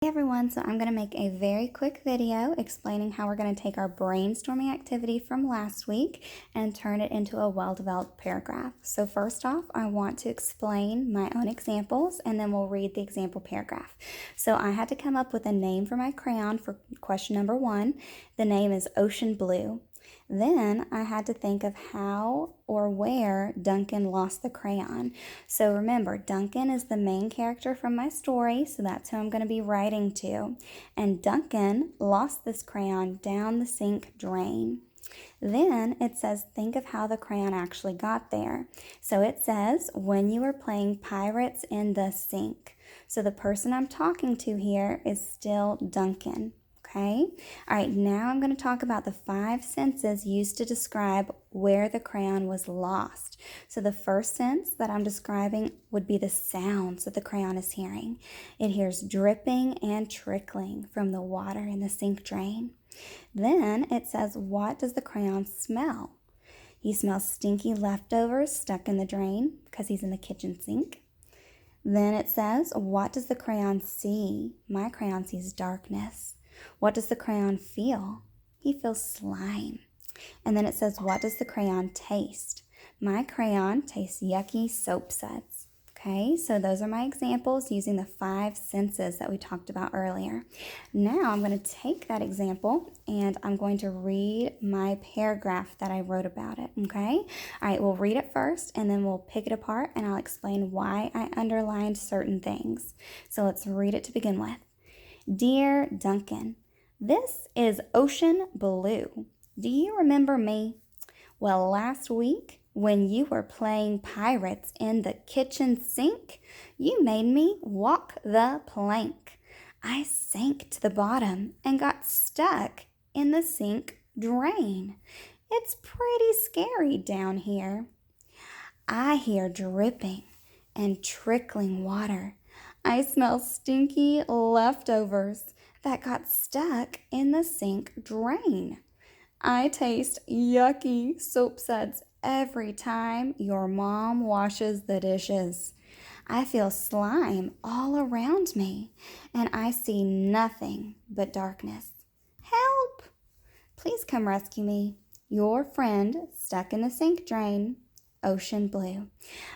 Hey everyone, so I'm going to make a very quick video explaining how we're going to take our brainstorming activity from last week and turn it into a well-developed paragraph. So first off, I want to explain my own examples and then we'll read the example paragraph. So I had to come up with a name for my crayon for question number 1. The name is Ocean Blue. Then I had to think of how or where Duncan lost the crayon. So remember, Duncan is the main character from my story, so that's who I'm going to be writing to. And Duncan lost this crayon down the sink drain. Then it says, think of how the crayon actually got there. So it says, when you were playing pirates in the sink. So the person I'm talking to here is still Duncan. Okay, all right, now I'm going to talk about the 5 senses used to describe where the crayon was lost. So the first sense that I'm describing would be the sounds that the crayon is hearing. It hears dripping and trickling from the water in the sink drain. Then it says, what does the crayon smell? He smells stinky leftovers stuck in the drain because he's in the kitchen sink. Then it says, what does the crayon see? My crayon sees darkness. What does the crayon feel? He feels slime. And then it says, what does the crayon taste? My crayon tastes yucky soap suds. Okay, so those are my examples using the 5 senses that we talked about earlier. Now I'm going to take that example and I'm going to read my paragraph that I wrote about it, okay? All right, we'll read it first and then we'll pick it apart and I'll explain why I underlined certain things. So let's read it to begin with. Dear Duncan, this is Ocean Blue. Do you remember me? Well, last week, when you were playing pirates in the kitchen sink, you made me walk the plank. I sank to the bottom and got stuck in the sink drain. It's pretty scary down here. I hear dripping and trickling water. I smell stinky leftovers that got stuck in the sink drain. I taste yucky soap suds every time your mom washes the dishes. I feel slime all around me, and I see nothing but darkness. Help! Please come rescue me. Your friend stuck in the sink drain. Ocean Blue.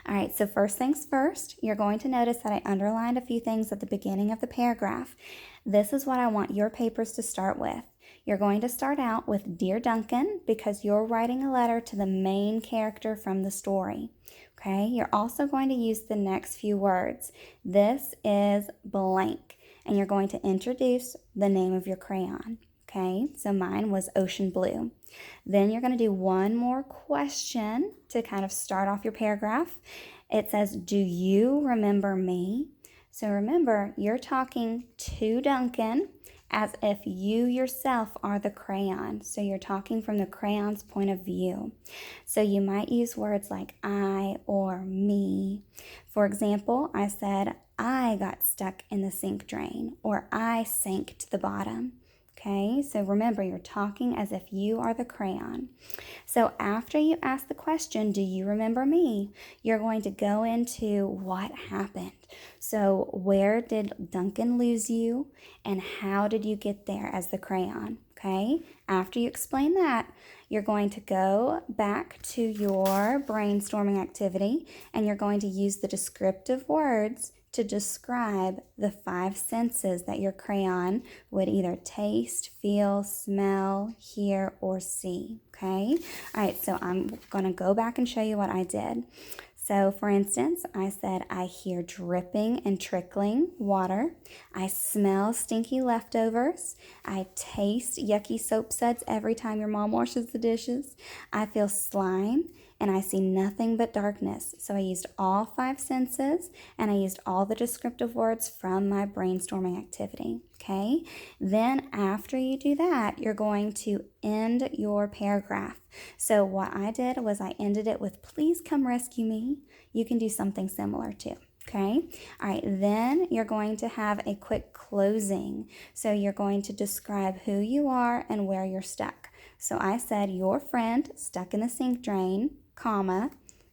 All right, so first things first, you're going to notice that I underlined a few things at the beginning of the paragraph. This is what I want your papers to start with. You're going to start out with Dear Duncan because you're writing a letter to the main character from the story. Okay, you're also going to use the next few words. This is blank, and you're going to introduce the name of your crayon. Okay, so mine was Ocean Blue. Then you're going to do one more question to kind of start off your paragraph. It says, do you remember me? So remember, you're talking to Duncan as if you yourself are the crayon. So you're talking from the crayon's point of view. So you might use words like I or me. For example, I said, I got stuck in the sink drain, or I sank to the bottom. Okay, so remember, you're talking as if you are the crayon. So after you ask the question, do you remember me? You're going to go into what happened. So where did Duncan lose you and how did you get there as the crayon? Okay, after you explain that, you're going to go back to your brainstorming activity and you're going to use the descriptive words to describe the 5 senses that your crayon would either taste, feel, smell, hear, or see, okay? All right, so I'm gonna go back and show you what I did. So for instance, I said, I hear dripping and trickling water. I smell stinky leftovers. I taste yucky soap suds every time your mom washes the dishes. I feel slime and I see nothing but darkness. So I used all 5 senses and I used all the descriptive words from my brainstorming activity, okay? Then after you do that, you're going to end your paragraph. So what I did was I ended it with, please come rescue me. You can do something similar too. Okay, all right, then you're going to have a quick closing. So you're going to describe who you are and where you're stuck. So I said, your friend stuck in the sink drain, comma,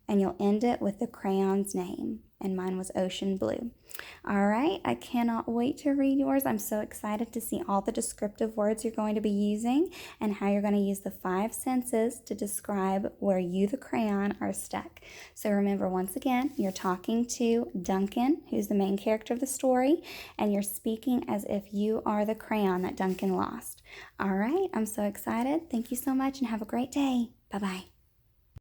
and you'll end it with the crayon's name. and mine was ocean blue. All right, I cannot wait to read yours. I'm so excited to see all the descriptive words you're going to be using and how you're going to use the 5 senses to describe where you, the crayon, are stuck. So remember, once again, you're talking to Duncan, who's the main character of the story, and you're speaking as if you are the crayon that Duncan lost. All right, I'm so excited. Thank you so much and have a great day. Bye-bye.